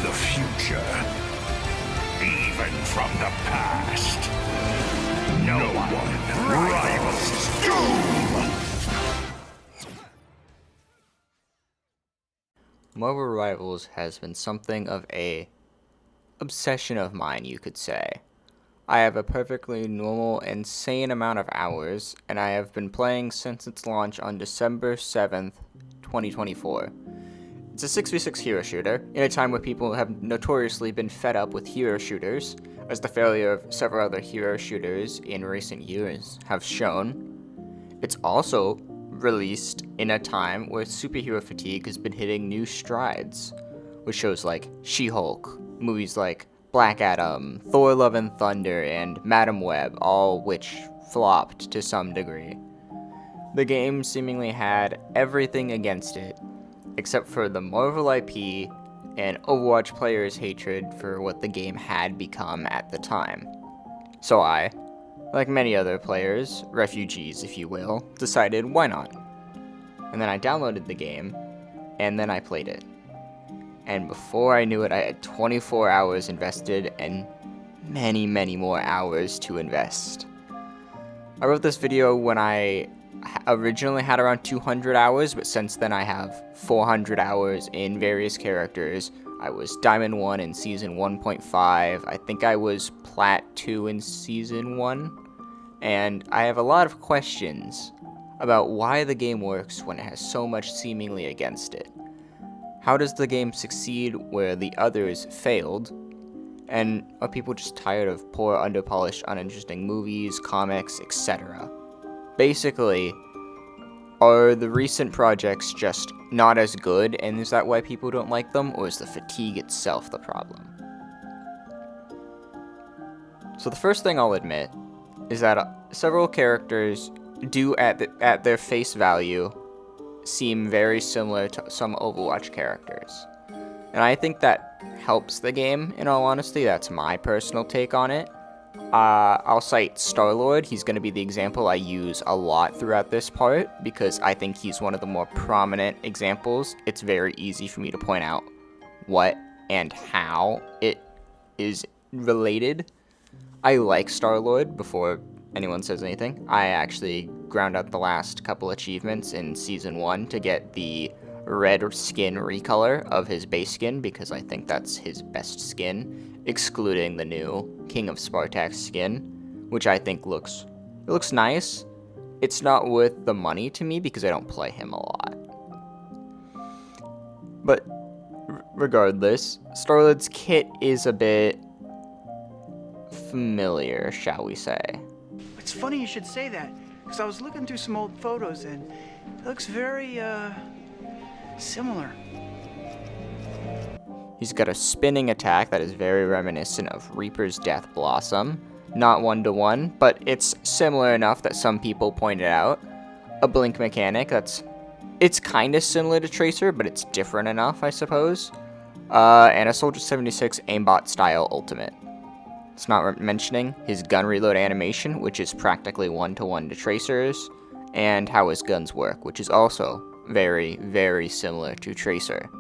the future, even from the past. No one rivals Doom! Marvel Rivals has been something of a obsession of mine, you could say. I have a perfectly normal, insane amount of hours, and I have been playing since its launch on December 7th, 2024. It's a 6v6 hero shooter, in a time where people have notoriously been fed up with hero shooters, as the failure of several other hero shooters in recent years have shown. It's also released in a time where superhero fatigue has been hitting new strides, with shows like She-Hulk, movies like Black Adam, Thor Love and Thunder, and Madam Web, all which flopped to some degree. The game seemingly had everything against it, except for the Marvel IP and Overwatch players' hatred for what the game had become at the time. So I, like many other players, refugees if you will, decided why not. And then I downloaded the game, and then I played it. And before I knew it, I had 24 hours invested and many, many more hours to invest. I wrote this video when I originally had around 200 hours, but since then I have 400 hours in various characters. I was Diamond 1 in Season 1.5, I think I was Plat 2 in Season 1, and I have a lot of questions about why the game works when it has so much seemingly against it. How does the game succeed where the others failed? And are people just tired of poor, underpolished, uninteresting movies, comics, etc.? Basically, are the recent projects just not as good, and is that why people don't like them, or is the fatigue itself the problem? So the first thing I'll admit is that several characters do, at their face value, seem very similar to some Overwatch characters. And I think that helps the game, in all honesty. That's my personal take on it. I'll cite Starlord. He's going to be the example I use a lot throughout this part, because I think he's one of the more prominent examples. It's very easy for me to point out what and how it is related. I like Starlord before anyone says anything. I actually ground out the last couple achievements in Season 1 to get the red skin recolor of his base skin, because I think that's his best skin, excluding the new King of Spartax skin, which I think looks nice. It's not worth the money to me because I don't play him a lot. But regardless, Starlord's kit is a bit familiar, shall we say. It's funny you should say that, because I was looking through some old photos and it looks very, similar. He's got a spinning attack that is very reminiscent of Reaper's Death Blossom. Not one-to-one, but it's similar enough that some people pointed out. A blink mechanic it's kind of similar to Tracer, but it's different enough, I suppose. And a Soldier 76 aimbot style ultimate. It's not mentioning his gun reload animation, which is practically one-to-one to Tracer's, and how his guns work, which is also very, very similar to Tracer.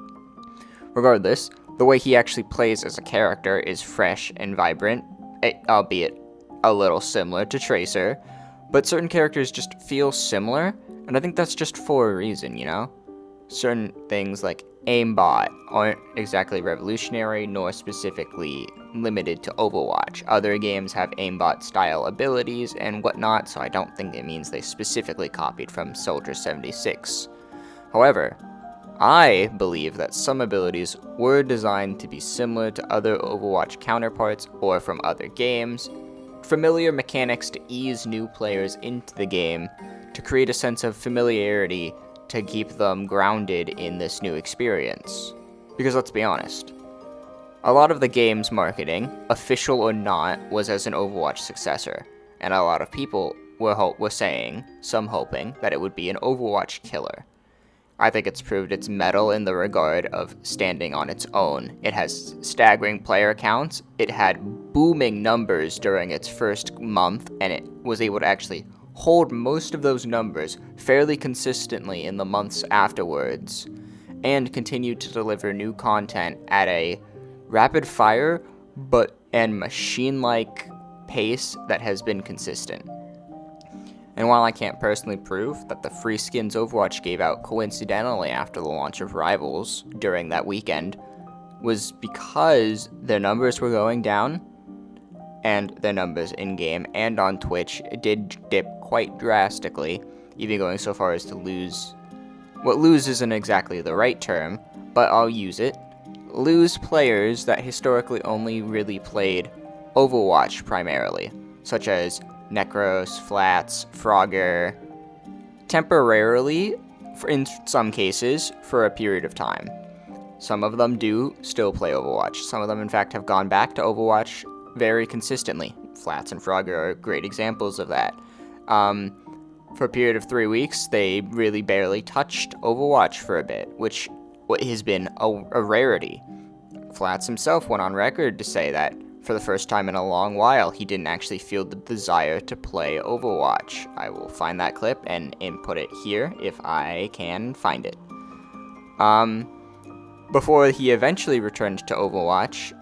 Regardless, the way he actually plays as a character is fresh and vibrant, albeit a little similar to Tracer, but certain characters just feel similar, and I think that's just for a reason, you know? Certain things like aimbot aren't exactly revolutionary nor specifically limited to Overwatch. Other games have aimbot style abilities and whatnot, so I don't think it means they specifically copied from Soldier 76. However, I believe that some abilities were designed to be similar to other Overwatch counterparts or from other games, familiar mechanics to ease new players into the game, to create a sense of familiarity to keep them grounded in this new experience. Because let's be honest, a lot of the game's marketing, official or not, was as an Overwatch successor, and a lot of people were saying, some hoping, that it would be an Overwatch killer. I think it's proved its mettle in the regard of standing on its own. It has staggering player counts, it had booming numbers during its first month, and it was able to actually hold most of those numbers fairly consistently in the months afterwards, and continued to deliver new content at a rapid fire, and machine-like pace that has been consistent. And while I can't personally prove that the free skins Overwatch gave out coincidentally after the launch of Rivals during that weekend was because their numbers were going down, and their numbers in-game and on Twitch did dip quite drastically, even going so far as to lose. What lose isn't exactly the right term, but I'll use it. Lose players that historically only really played Overwatch primarily, such as Necros, Flats, Frogger, temporarily, in some cases, for a period of time. Some of them do still play Overwatch. Some of them, in fact, have gone back to Overwatch very consistently. Flats and Frogger are great examples of that. For a period of 3 weeks, they really barely touched Overwatch for a bit, which has been a rarity. Flats himself went on record to say that for the first time in a long while, he didn't actually feel the desire to play Overwatch. I will find that clip and input it here if I can find it. Before he eventually returned to Overwatch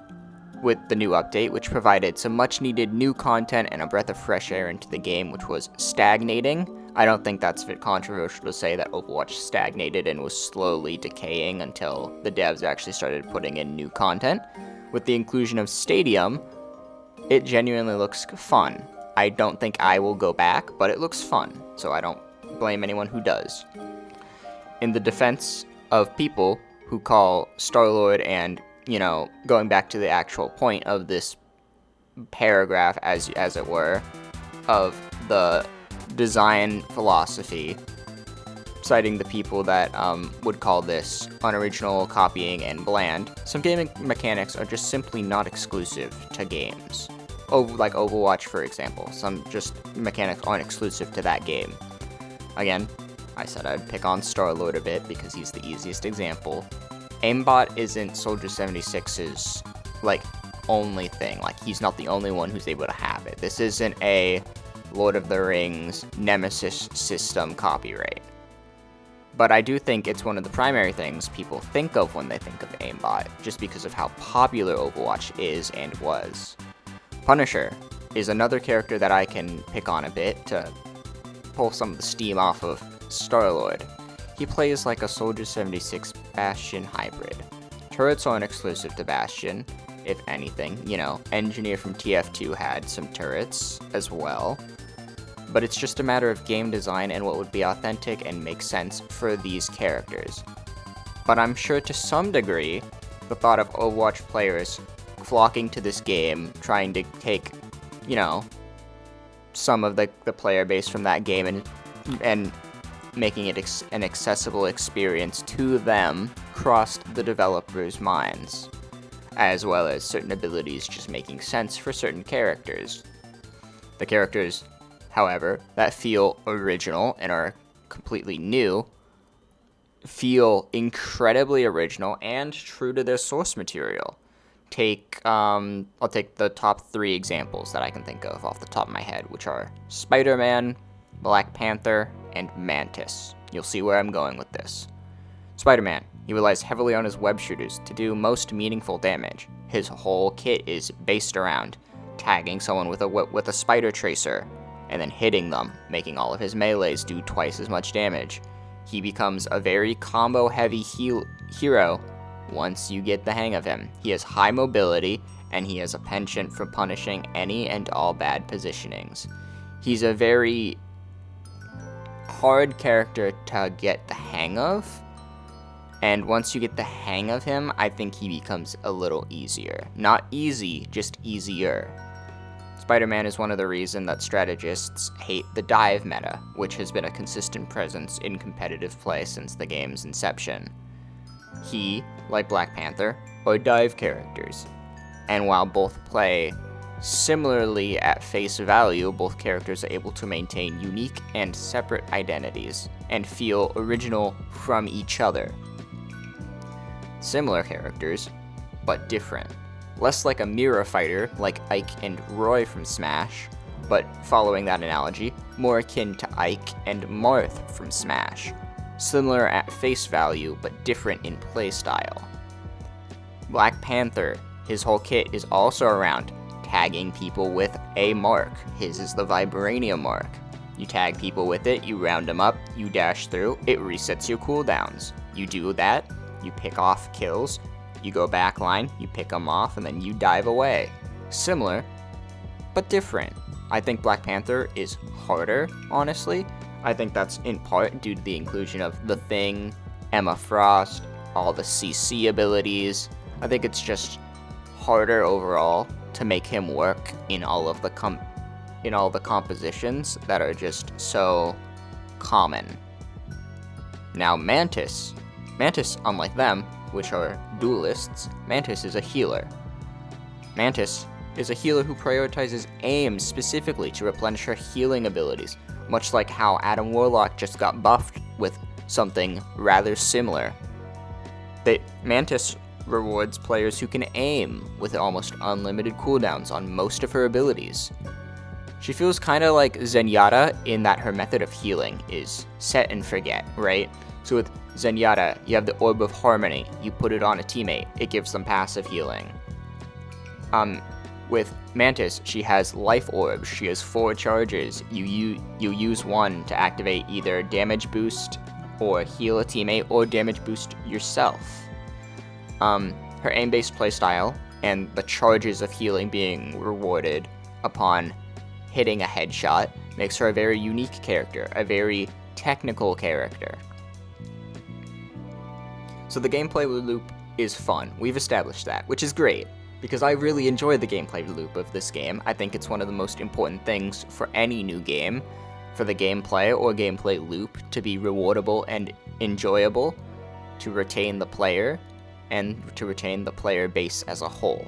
with the new update, which provided some much-needed new content and a breath of fresh air into the game, which was stagnating. I don't think that's a bit controversial to say that Overwatch stagnated and was slowly decaying until the devs actually started putting in new content. With the inclusion of Stadium, it genuinely looks fun. I don't think I will go back, but it looks fun, so I don't blame anyone who does. In the defense of people who call starlord and, going back to the actual point of this paragraph, as it were, of the design philosophy, citing the people that would call this unoriginal, copying, and bland, some gaming mechanics are just simply not exclusive to games. Like Overwatch, for example. Some just mechanics aren't exclusive to that game. Again, I said I'd pick on Starlord a bit because he's the easiest example. Aimbot isn't Soldier 76's, only thing. He's not the only one who's able to have it. This isn't a Lord of the Rings Nemesis system copyright. But I do think it's one of the primary things people think of when they think of aimbot, just because of how popular Overwatch is and was. Punisher is another character that I can pick on a bit to pull some of the steam off of Starlord. He plays like a Soldier 76 Bastion hybrid. Turrets aren't exclusive to Bastion, if anything. Engineer from TF2 had some turrets as well. But it's just a matter of game design and what would be authentic and make sense for these characters. But I'm sure to some degree, the thought of Overwatch players flocking to this game, trying to take, some of the player base from that game and making it an accessible experience to them crossed the developers' minds, as well as certain abilities just making sense for certain characters. The characters, however, that feel original and are completely new, feel incredibly original and true to their source material. I'll take the top 3 examples that I can think of off the top of my head, which are Spider-Man, Black Panther, and Mantis. You'll see where I'm going with this. Spider-Man, he relies heavily on his web shooters to do most meaningful damage. His whole kit is based around tagging someone with a spider tracer, and then hitting them, making all of his melees do twice as much damage. He becomes a very combo-heavy hero once you get the hang of him. He has high mobility, and he has a penchant for punishing any and all bad positionings. He's a very hard character to get the hang of, and once you get the hang of him, I think he becomes a little easier. Not easy, just easier. Spider-Man is one of the reasons that strategists hate the dive meta, which has been a consistent presence in competitive play since the game's inception. He, like Black Panther, are dive characters, and while both play similarly at face value, both characters are able to maintain unique and separate identities, and feel original from each other. Similar characters, but different. Less like a mirror fighter like Ike and Roy from Smash, but following that analogy, more akin to Ike and Marth from Smash. Similar at face value, but different in playstyle. Black Panther His whole kit is also around tagging people with a mark. His is the Vibranium mark. You tag people with it, you round them up, you dash through, it resets your cooldowns. You do that, you pick off kills, you go backline, you pick them off, and then you dive away. Similar, but different. I think Black Panther is harder, honestly. I think that's in part due to the inclusion of The Thing, Emma Frost, all the CC abilities. I think it's just harder overall to make him work in all of the compositions that are just so common. Now Mantis, unlike them, which are duelists, Mantis is a healer. Mantis is a healer who prioritizes aim specifically to replenish her healing abilities, much like how Adam Warlock just got buffed with something rather similar. Mantis rewards players who can aim with almost unlimited cooldowns on most of her abilities. She feels kind of like Zenyatta in that her method of healing is set and forget, right? So with Zenyatta, you have the Orb of Harmony. You put it on a teammate, it gives them passive healing. With Mantis, she has Life Orbs. She has 4 charges. You use one to activate either damage boost or heal a teammate or damage boost yourself. Her aim-based playstyle and the charges of healing being rewarded upon hitting a headshot makes her a very unique character, a very technical character. So the gameplay loop is fun. We've established that, which is great, because I really enjoy the gameplay loop of this game. I think it's one of the most important things for any new game, for the gameplay or gameplay loop to be rewardable and enjoyable, to retain the player, and to retain the player base as a whole.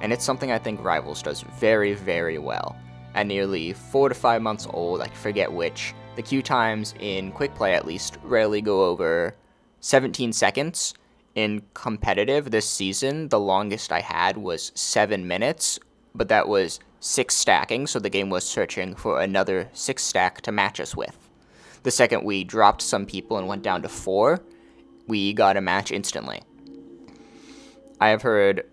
And it's something I think Rivals does very, very well. At nearly 4 to 5 months old, I forget which, the queue times in quick play at least rarely go over 17 seconds. In competitive this season, the longest I had was 7 minutes, but that was 6 stacking, so the game was searching for another 6 stack to match us with. The second we dropped some people and went down to 4, we got a match instantly. I have heard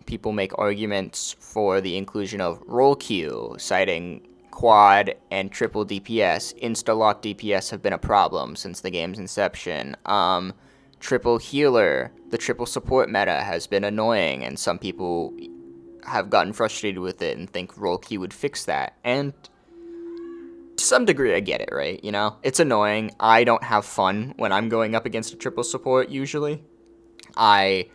people make arguments for the inclusion of role queue, citing quad and triple DPS. Insta-lock DPS have been a problem since the game's inception. Triple healer, the triple support meta has been annoying, and some people have gotten frustrated with it and think role queue would fix that. And to some degree, I get it, right? You know, it's annoying. I don't have fun when I'm going up against a triple support usually. I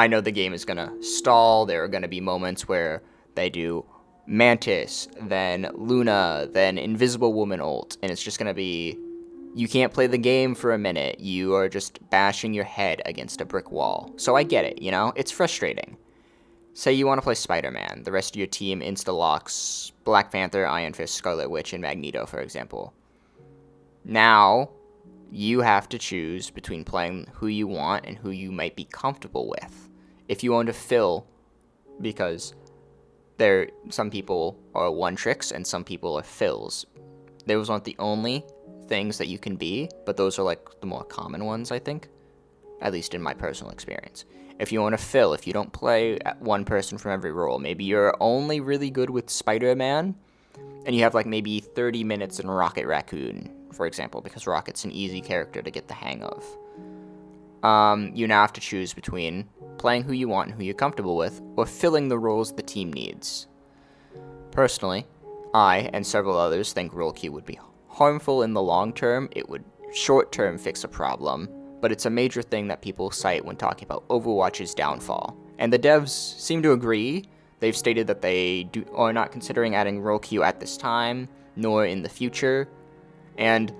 know the game is gonna stall. There are gonna be moments where they do Mantis, then Luna, then Invisible Woman ult, and it's just gonna be, you can't play the game for a minute. You are just bashing your head against a brick wall. So I get it, you know? It's frustrating. Say you want to play Spider-Man. The rest of your team insta-locks Black Panther, Iron Fist, Scarlet Witch, and Magneto, for example. Now, you have to choose between playing who you want and who you might be comfortable with. If you want to fill, because some people are one-tricks and some people are fills. Those aren't the only things that you can be, but those are like the more common ones, I think, at least in my personal experience. If you want to fill, if you don't play one person from every role, maybe you're only really good with Spider-Man, and you have like maybe 30 minutes in Rocket Raccoon, for example, because Rocket's an easy character to get the hang of. You now have to choose between playing who you want and who you're comfortable with, or filling the roles the team needs. Personally, I and several others think role queue would be harmful in the long term. It would short term fix a problem, but it's a major thing that people cite when talking about Overwatch's downfall. And the devs seem to agree. They've stated that they are not considering adding role queue at this time, nor in the future. And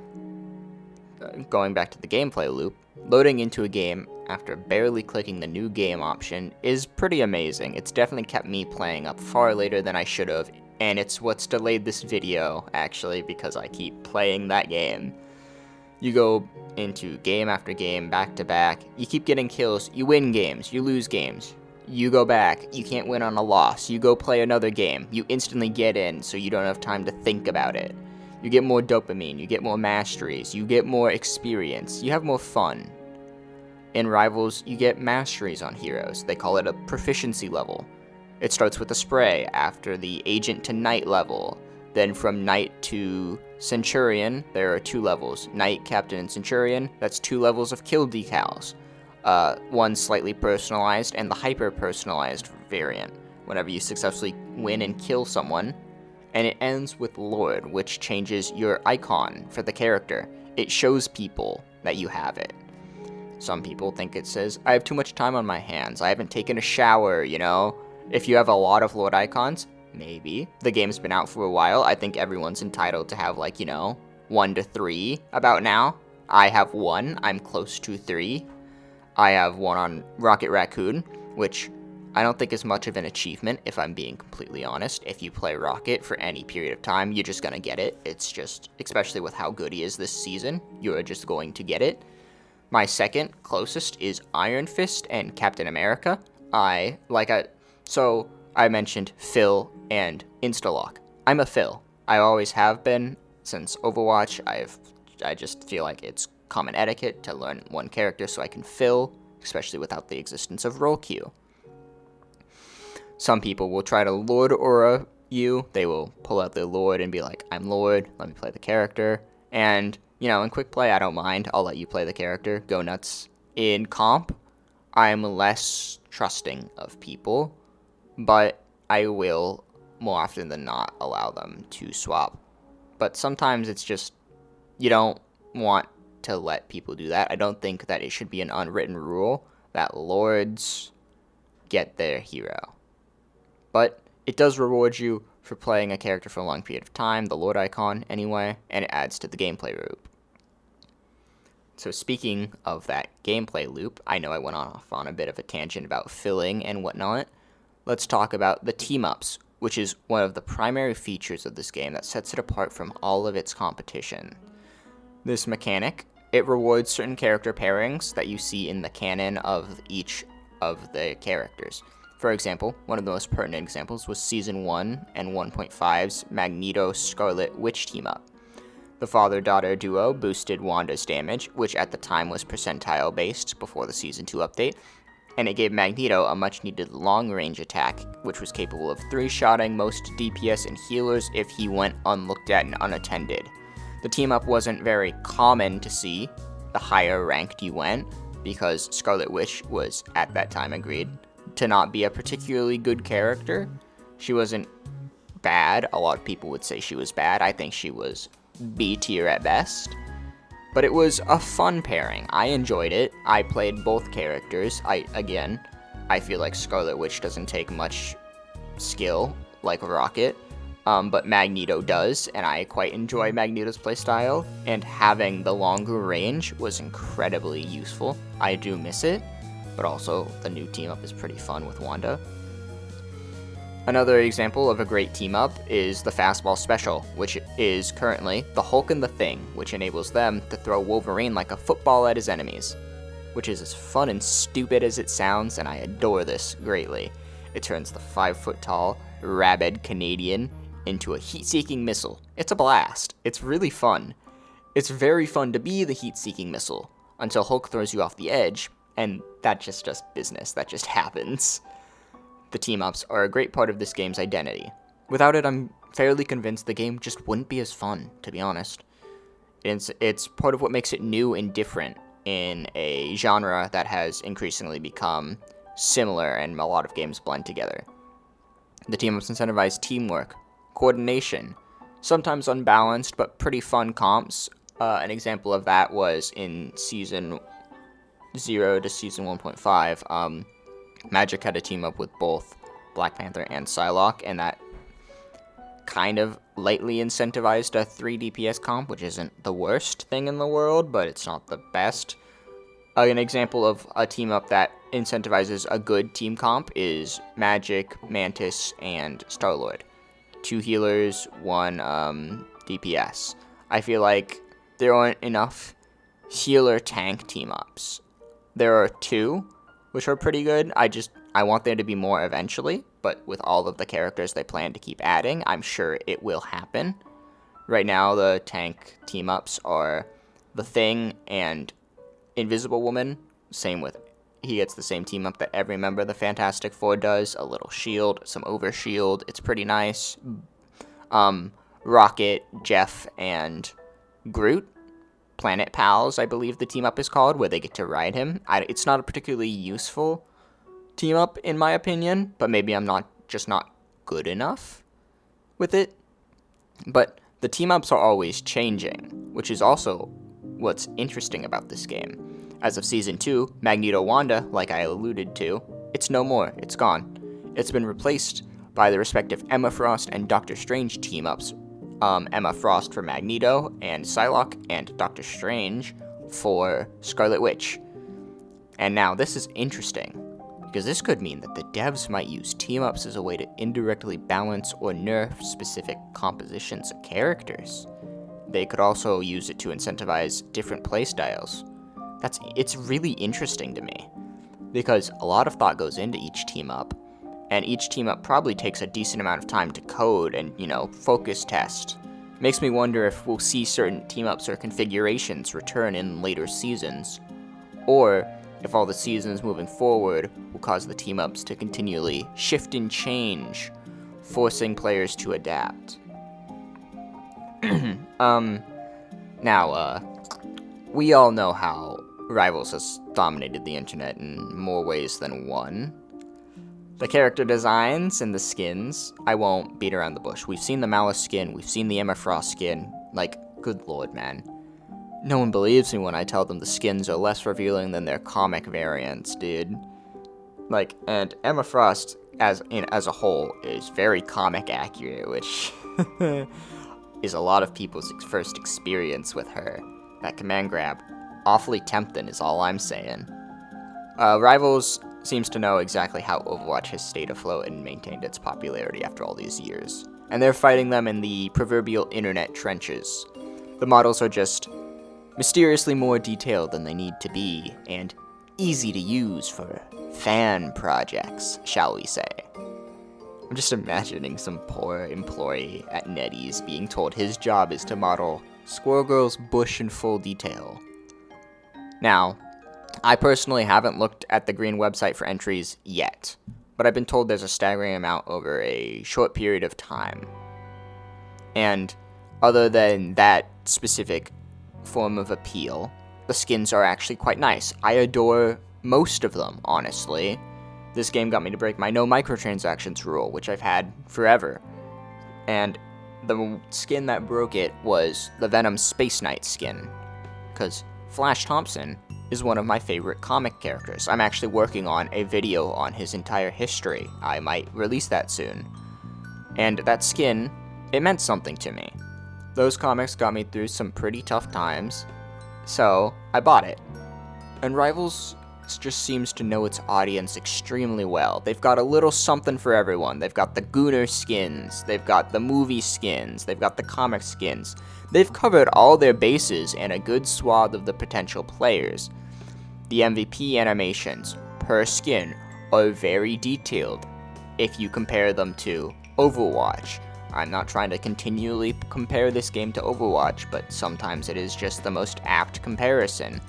going back to the gameplay loop, loading into a game after barely clicking the new game option is pretty amazing. It's definitely kept me playing up far later than I should have, and it's what's delayed this video, actually, because I keep playing that game. You go into game after game, back to back, you keep getting kills, you win games, you lose games, you go back, you can't win on a loss, you go play another game, you instantly get in so you don't have time to think about it. You get more dopamine, you get more masteries, you get more experience, you have more fun. in Rivals, you get masteries on heroes. They call it a proficiency level. It starts with a spray, after the agent to knight level. Then from knight to centurion, there are 2 levels. Knight, captain, and centurion, that's 2 levels of kill decals. One slightly personalized and the hyper-personalized variant, whenever you successfully win and kill someone. And it ends with Lord, which changes your icon for the character. It shows people that you have it. Some people think it says, I have too much time on my hands, I haven't taken a shower, you know? If you have a lot of Lord icons, maybe. The game's been out for a while. I think everyone's entitled to have, 1 to 3 about now. I have 1. I'm close to 3. I have 1 on Rocket Raccoon, which I don't think is much of an achievement, if I'm being completely honest. If you play Rocket for any period of time, you're just gonna get it. It's just, especially with how good he is this season, you're just going to get it. My second closest is Iron Fist and Captain America. So I mentioned Phil and Instalock. I'm a Phil. I always have been since Overwatch. I just feel like it's common etiquette to learn one character so I can Phil, especially without the existence of role queue. Some people will try to Lord aura you. They will pull out their Lord and be like, I'm Lord, let me play the character. And, in quick play, I don't mind. I'll let you play the character. Go nuts. In comp, I'm less trusting of people, but I will, more often than not, allow them to swap. But sometimes it's just, you don't want to let people do that. I don't think that it should be an unwritten rule that Lords get their hero. But it does reward you for playing a character for a long period of time, the Lord icon anyway, and it adds to the gameplay loop. So speaking of that gameplay loop, I know I went off on a bit of a tangent about filling and whatnot. Let's talk about the team-ups, which is one of the primary features of this game that sets it apart from all of its competition. This mechanic, it rewards certain character pairings that you see in the canon of each of the characters. For example, one of the most pertinent examples was Season 1 and 1.5's Magneto-Scarlet Witch team-up. The father-daughter duo boosted Wanda's damage, which at the time was percentile-based before the Season 2 update, and it gave Magneto a much-needed long-range attack, which was capable of 3-shotting most DPS and healers if he went unlooked at and unattended. The team-up wasn't very common to see the higher ranked you went, because Scarlet Witch was, at that time, agreed to not be a particularly good character. She wasn't bad. A lot of people would say she was bad. I think she was B tier at best. But it was a fun pairing. I enjoyed it. I played both characters. I feel like Scarlet Witch doesn't take much skill like Rocket, but Magneto does, and I quite enjoy Magneto's playstyle, and having the longer range was incredibly useful. I do miss it, but also the new team-up is pretty fun with Wanda. Another example of a great team-up is the Fastball Special, which is currently the Hulk and the Thing, which enables them to throw Wolverine like a football at his enemies, which is as fun and stupid as it sounds, and I adore this greatly. It turns the 5-foot-tall, rabid Canadian into a heat-seeking missile. It's a blast. It's really fun. It's very fun to be the heat-seeking missile, until Hulk throws you off the edge, and that's just business. That just happens. The team-ups are a great part of this game's identity. Without it, I'm fairly convinced the game just wouldn't be as fun, to be honest. It's part of what makes it new and different in a genre that has increasingly become similar and a lot of games blend together. The team-ups incentivize teamwork, coordination, sometimes unbalanced but pretty fun comps. An example of that was in Season 0 to Season 1.5, Magic had a team up with both Black Panther and Psylocke, and that kind of lightly incentivized a 3 DPS comp, which isn't the worst thing in the world, but it's not the best. An example of a team up that incentivizes a good team comp is Magic, Mantis, and Starlord. 2 healers, 1 DPS. I feel like there aren't enough healer tank team ups. There are 2, which are pretty good. I want there to be more eventually, but with all of the characters they plan to keep adding, I'm sure it will happen. Right now, the tank team-ups are The Thing and Invisible Woman, Same with, he gets the same team up that every member of the Fantastic Four does. A little shield, some overshield. It's pretty nice. Rocket, Jeff, and Groot. Planet Pals, I believe the team up is called, where they get to ride him. It's not a particularly useful team up, in my opinion, but maybe I'm not good enough with it. But the team ups are always changing, which is also what's interesting about this game. As of Season 2, Magneto Wanda, like I alluded to, it's no more, it's gone. It's been replaced by the respective Emma Frost and Doctor Strange team ups. Emma Frost for Magneto and Psylocke, and Doctor Strange for Scarlet Witch. And now this is interesting, because this could mean that the devs might use team-ups as a way to indirectly balance or nerf specific compositions of characters. They could also use it to incentivize different playstyles. It's really interesting to me, because a lot of thought goes into each team-up, and each team-up probably takes a decent amount of time to code and, focus test. Makes me wonder if we'll see certain team-ups or configurations return in later seasons, or if all the seasons moving forward will cause the team-ups to continually shift and change, forcing players to adapt. Now, we all know how Rivals has dominated the internet in more ways than one. The character designs and the skins, I won't beat around the bush. We've seen the Malice skin, we've seen the Emma Frost skin. Good lord, man. No one believes me when I tell them the skins are less revealing than their comic variants, dude. And Emma Frost, as a whole, is very comic accurate, which is a lot of people's first experience with her. That command grab, awfully tempting is all I'm saying. Rivals seems to know exactly how Overwatch has stayed afloat and maintained its popularity after all these years. And they're fighting them in the proverbial internet trenches. The models are just mysteriously more detailed than they need to be, and easy to use for fan projects, shall we say. I'm just imagining some poor employee at NetEase being told his job is to model Squirrel Girl's bush in full detail. Now, I personally haven't looked at the green website for entries yet, but I've been told there's a staggering amount over a short period of time. And other than that specific form of appeal, the skins are actually quite nice. I adore most of them, honestly. This game got me to break my no microtransactions rule, which I've had forever. And the skin that broke it was the Venom Space Knight skin, because Flash Thompson is one of my favorite comic characters. I'm actually working on a video on his entire history. I might release that soon. And that skin, it meant something to me. Those comics got me through some pretty tough times, so I bought it. And Rivals just seems to know its audience extremely well. They've got a little something for everyone. They've got the Gooner skins, they've got the movie skins, they've got the comic skins. They've covered all their bases and a good swath of the potential players. The MVP animations, per skin, are very detailed if you compare them to Overwatch. I'm not trying to continually compare this game to Overwatch, but sometimes it is just the most apt comparison.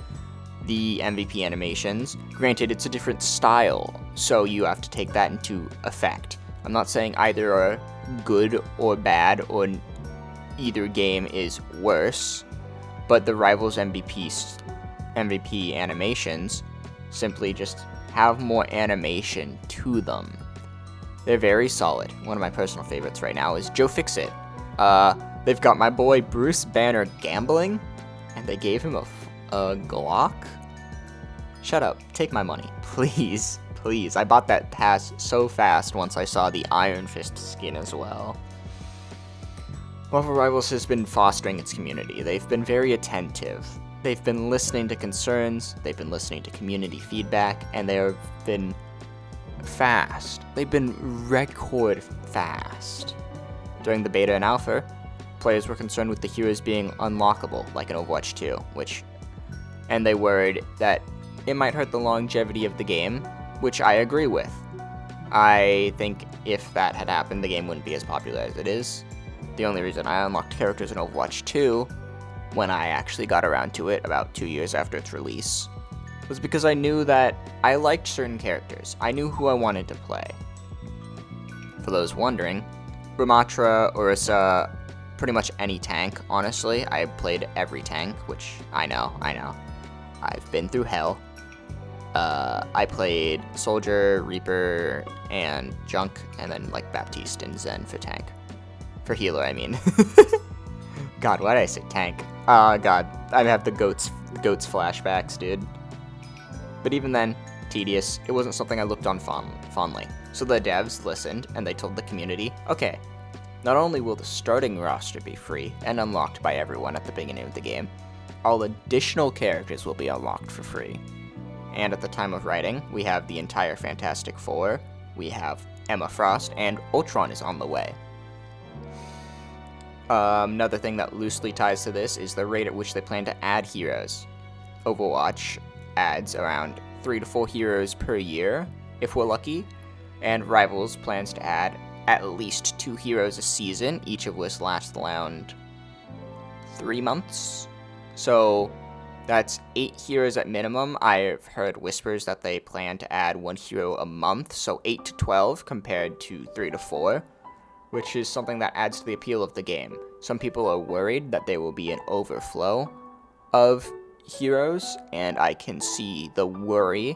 The MVP animations, granted it's a different style, so you have to take that into effect. I'm not saying either are good or bad, or either game is worse, but the Rivals MVP animations simply just have more animation to them. They're very solid. One of my personal favorites right now is Joe Fixit. They've got my boy Bruce Banner gambling, and they gave him a Glock? Shut up. Take my money. Please. Please. I bought that pass so fast once I saw the Iron Fist skin as well. Marvel Rivals has been fostering its community. They've been very attentive. They've been listening to concerns, they've been listening to community feedback, and they have been fast. They've been record fast. During the beta and alpha, players were concerned with the heroes being unlockable, like in Overwatch 2, and they worried that it might hurt the longevity of the game, which I agree with. I think if that had happened, the game wouldn't be as popular as it is. The only reason I unlocked characters in Overwatch 2, when I actually got around to it about 2 years after its release, was because I knew that I liked certain characters. I knew who I wanted to play. For those wondering, Ramatra, Orisa, pretty much any tank, honestly. I played every tank, which I know. I've been through hell. I played Soldier, Reaper, and Junk, and then like Baptiste and Zen for tank. For healer, I mean. God, why did I say tank? God, I have the goats flashbacks, dude. But even then, tedious. It wasn't something I looked on fondly. So the devs listened, and they told the community, okay, not only will the starting roster be free and unlocked by everyone at the beginning of the game, all additional characters will be unlocked for free. And at the time of writing, we have the entire Fantastic Four, we have Emma Frost, and Ultron is on the way. Another thing that loosely ties to this is the rate at which they plan to add heroes. Overwatch adds around 3 to 4 heroes per year, if we're lucky, and Rivals plans to add at least 2 heroes a season, each of which lasts around 3 months. So that's 8 heroes at minimum. I've heard whispers that they plan to add 1 hero a month, so 8 to 12 compared to 3 to 4, which is something that adds to the appeal of the game. Some people are worried that there will be an overflow of heroes, and I can see the worry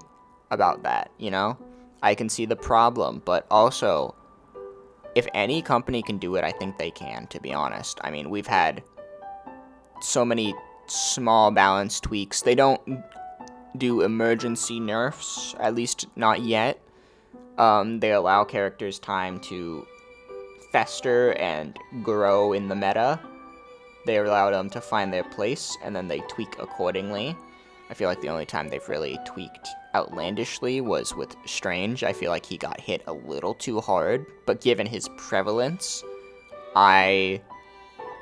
about that, you know? I can see the problem, but also, if any company can do it, I think they can, to be honest. I mean, we've had so many small balance tweaks. They don't do emergency nerfs, at least not yet. They allow characters time to fester and grow in the meta. They allow them to find their place, and then they tweak accordingly. I feel like the only time they've really tweaked outlandishly was with Strange. I feel like he got hit a little too hard, but given his prevalence, I'm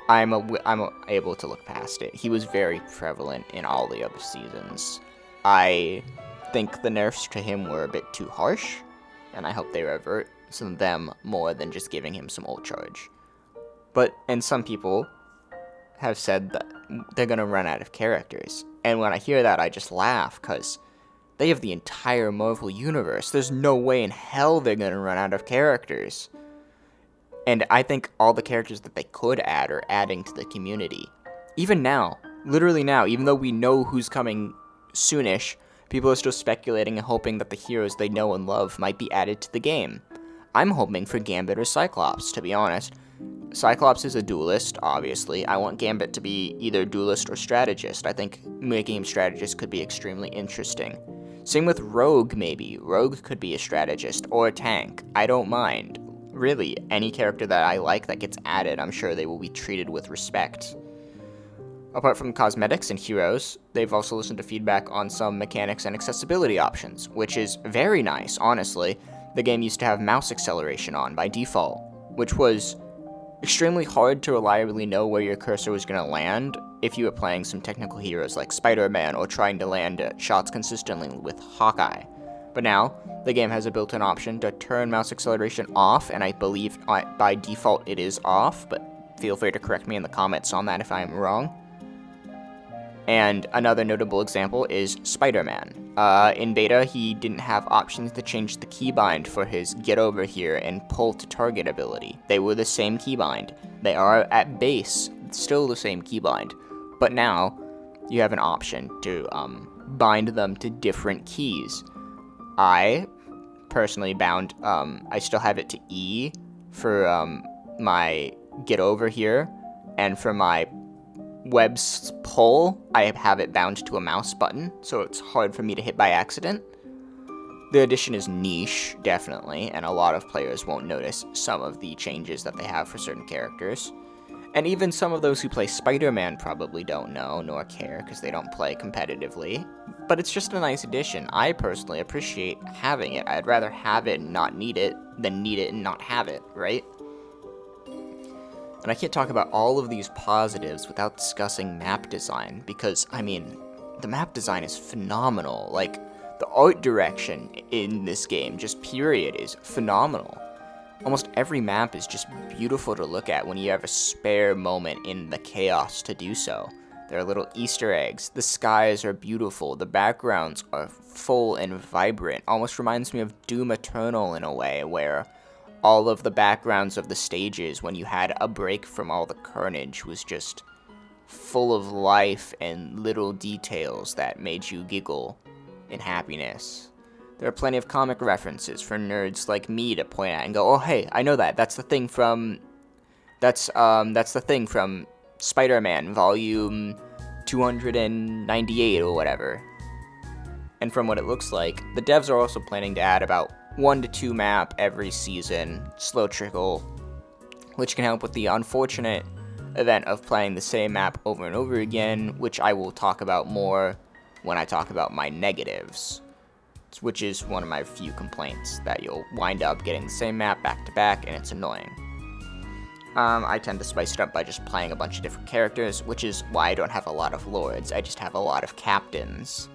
able to look past it. He was very prevalent in all the other seasons. I think the nerfs to him were a bit too harsh, and I hope they revert some of them more than just giving him some ult charge. And some people have said that they're gonna run out of characters. And when I hear that, I just laugh, because they have the entire Marvel Universe. There's no way in hell they're gonna run out of characters. And I think all the characters that they could add are adding to the community. Even now, literally now, even though we know who's coming soonish, people are still speculating and hoping that the heroes they know and love might be added to the game. I'm hoping for Gambit or Cyclops, to be honest. Cyclops is a duelist, obviously. I want Gambit to be either duelist or strategist. I think making him strategist could be extremely interesting. Same with Rogue, maybe. Rogue could be a strategist or a tank. I don't mind. Really, any character that I like that gets added, I'm sure they will be treated with respect. Apart from cosmetics and heroes, they've also listened to feedback on some mechanics and accessibility options, which is very nice, honestly. The game used to have mouse acceleration on by default, which was extremely hard to reliably know where your cursor was going to land if you were playing some technical heroes like Spider-Man or trying to land shots consistently with Hawkeye. But now, the game has a built-in option to turn mouse acceleration off, and I believe by default it is off, but feel free to correct me in the comments on that if I'm wrong. And another notable example is Spider-Man. In beta, he didn't have options to change the keybind for his get over here and pull to target ability. They were the same keybind. They are, at base, still the same keybind. But now, you have an option to bind them to different keys. I personally bound, I still have it to E for my get over here, and for my web's pull, I have it bound to a mouse button, so it's hard for me to hit by accident. The addition is niche, definitely, and a lot of players won't notice some of the changes that they have for certain characters. And even some of those who play Spider-Man probably don't know, nor care, because they don't play competitively. But it's just a nice addition. I personally appreciate having it. I'd rather have it and not need it, than need it and not have it, right? And I can't talk about all of these positives without discussing map design, because, I mean, the map design is phenomenal. Like, the art direction in this game, just period, is phenomenal. Almost every map is just beautiful to look at when you have a spare moment in the chaos to do so. There are little Easter eggs. The skies are beautiful. The backgrounds are full and vibrant. Almost reminds me of Doom Eternal in a way, where all of the backgrounds of the stages, when you had a break from all the carnage, was just full of life and little details that made you giggle in happiness. There are plenty of comic references for nerds like me to point at and go, "Oh, hey, I know that. That's the thing from Spider-Man Volume 298 or whatever." And from what it looks like, the devs are also planning to add about 1 to 2 map every season, slow trickle, which can help with the unfortunate event of playing the same map over and over again, which I will talk about more when I talk about my negatives, which is one of my few complaints, that you'll wind up getting the same map back to back, and it's annoying. I tend to spice it up by just playing a bunch of different characters, which is why I don't have a lot of lords, I just have a lot of captains.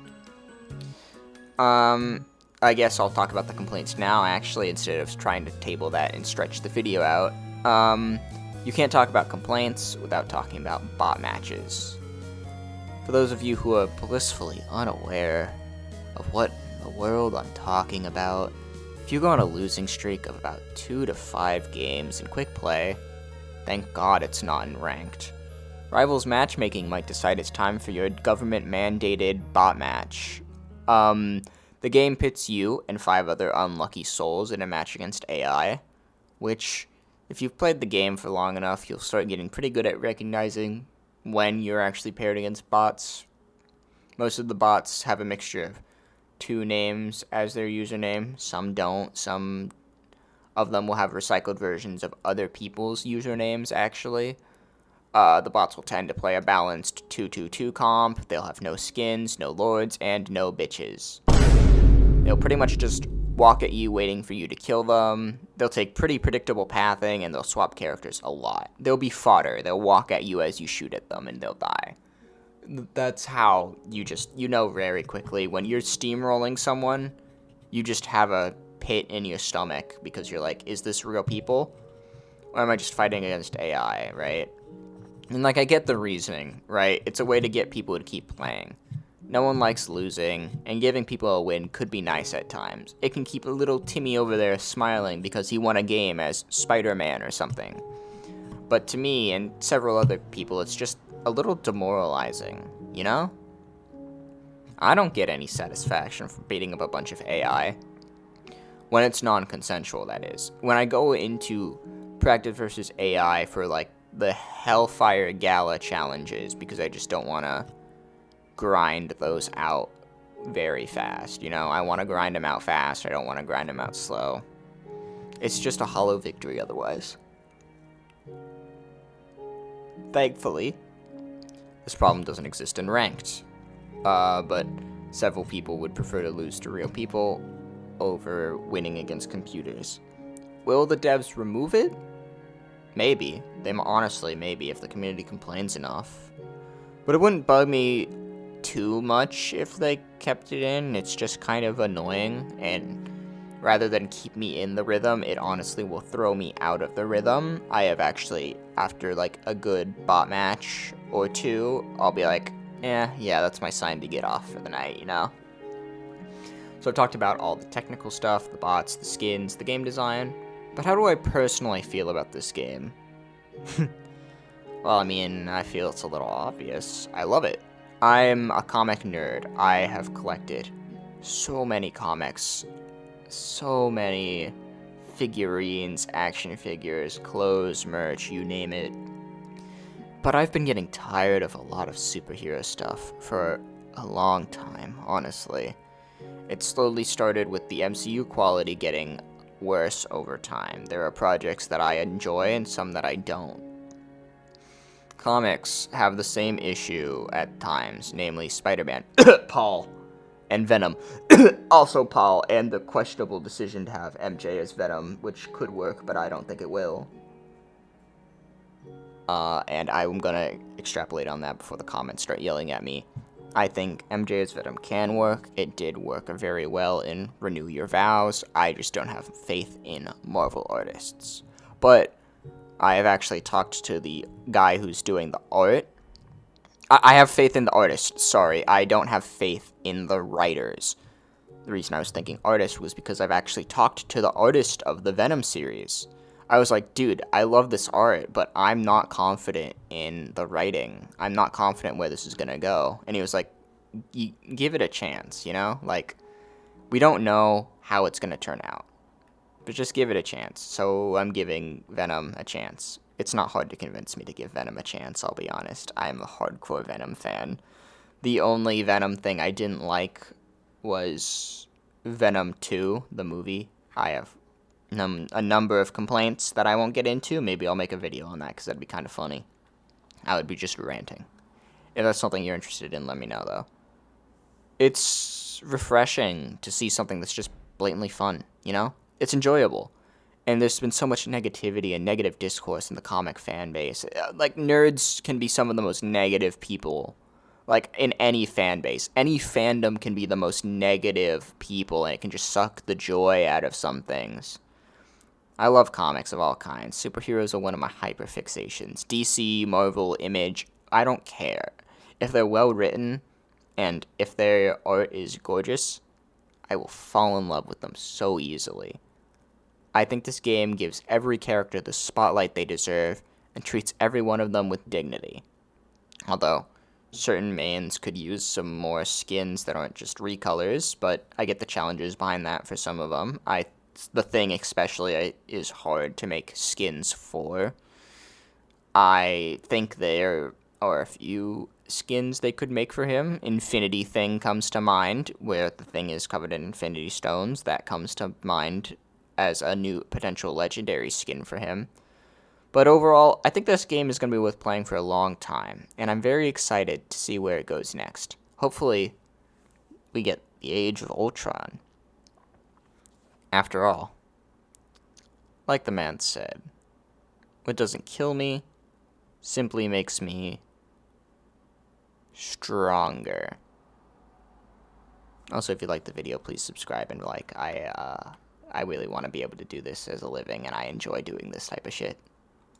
I guess I'll talk about the complaints now, actually, instead of trying to table that and stretch the video out. You can't talk about complaints without talking about bot matches. For those of you who are blissfully unaware of what in the world I'm talking about, if you go on a losing streak of about 2 to 5 games in quick play, thank God it's not in ranked. Rivals matchmaking might decide it's time for your government-mandated bot match. The game pits you and 5 other unlucky souls in a match against AI, which, if you've played the game for long enough, you'll start getting pretty good at recognizing when you're actually paired against bots. Most of the bots have a mixture of 2 names as their username. Some don't. Some of them will have recycled versions of other people's usernames, actually. The bots will tend to play a balanced 2-2-2 comp. They'll have no skins, no lords, and no bitches. They'll pretty much just walk at you waiting for you to kill them. They'll take pretty predictable pathing, and they'll swap characters a lot. They'll be fodder. They'll walk at you as you shoot at them, and they'll die. That's how you know very quickly when you're steamrolling someone, you just have a pit in your stomach because you're like, is this real people? Or am I just fighting against AI, right? And like, I get the reasoning, right? It's a way to get people to keep playing. No one likes losing, and giving people a win could be nice at times. It can keep a little Timmy over there smiling because he won a game as Spider-Man or something. But to me and several other people, it's just a little demoralizing, you know? I don't get any satisfaction from beating up a bunch of AI. When it's non-consensual, that is. When I go into practice versus AI for, like, the Hellfire Gala challenges, because I just don't want to grind those out very fast, you know? I want to grind them out fast, I don't want to grind them out slow. It's just a hollow victory otherwise. Thankfully, this problem doesn't exist in ranked, but several people would prefer to lose to real people over winning against computers. Will the devs remove it? Maybe. Honestly, maybe, if the community complains enough. But it wouldn't bug me too much if they kept it in. It's just kind of annoying, and rather than keep me in the rhythm, it honestly will throw me out of the rhythm. I have actually, after like a good bot match or 2, I'll be like, yeah, that's my sign to get off for the night, you know? So I've talked about all the technical stuff, the bots, the skins, the game design, but how do I personally feel about this game? Well, I mean, I feel it's a little obvious. I love it. I'm a comic nerd. I have collected so many comics, so many figurines, action figures, clothes, merch, you name it. But I've been getting tired of a lot of superhero stuff for a long time, honestly. It slowly started with the MCU quality getting worse over time. There are projects that I enjoy and some that I don't. Comics have the same issue at times, namely Spider-Man, Paul, and Venom, also Paul, and the questionable decision to have MJ as Venom, which could work, but I don't think it will. And I'm gonna extrapolate on that before the comments start yelling at me. I think MJ as Venom can work. It did work very well in Renew Your Vows. I just don't have faith in Marvel artists. But I have actually talked to the guy who's doing the art, I have faith in the artist. Sorry, I don't have faith in the writers. The reason I was thinking artist was because I've actually talked to the artist of the Venom series. I was like, dude, I love this art, but I'm not confident in the writing. I'm not confident where this is going to go. And he was like, give it a chance, you know? Like, we don't know how it's going to turn out, but just give it a chance. So I'm giving Venom a chance. It's not hard to convince me to give Venom a chance, I'll be honest. I'm a hardcore Venom fan. The only Venom thing I didn't like was Venom 2, the movie. I have a number of complaints that I won't get into. Maybe I'll make a video on that because that'd be kind of funny. I would be just ranting. If that's something you're interested in, let me know, though. It's refreshing to see something that's just blatantly fun, you know? It's enjoyable. And there's been so much negativity and negative discourse in the comic fan base. Like, nerds can be some of the most negative people, like, in any fan base. Any fandom can be the most negative people, and it can just suck the joy out of some things. I love comics of all kinds. Superheroes are one of my hyperfixations. DC, Marvel, Image, I don't care. If they're well written, and if their art is gorgeous, I will fall in love with them so easily. I think this game gives every character the spotlight they deserve, and treats every one of them with dignity. Although, certain mains could use some more skins that aren't just recolors, but I get the challenges behind that for some of them. The Thing especially is hard to make skins for. I think there are a few skins they could make for him. Infinity Thing comes to mind, where the Thing is covered in Infinity Stones. That comes to mind as a new potential legendary skin for him. But overall, I think this game is going to be worth playing for a long time, and I'm very excited to see where it goes next. Hopefully, we get the Age of Ultron. After all, like the man said, what doesn't kill me simply makes me stronger. Also, if you like the video, please subscribe and like. I really want to be able to do this as a living, and I enjoy doing this type of shit.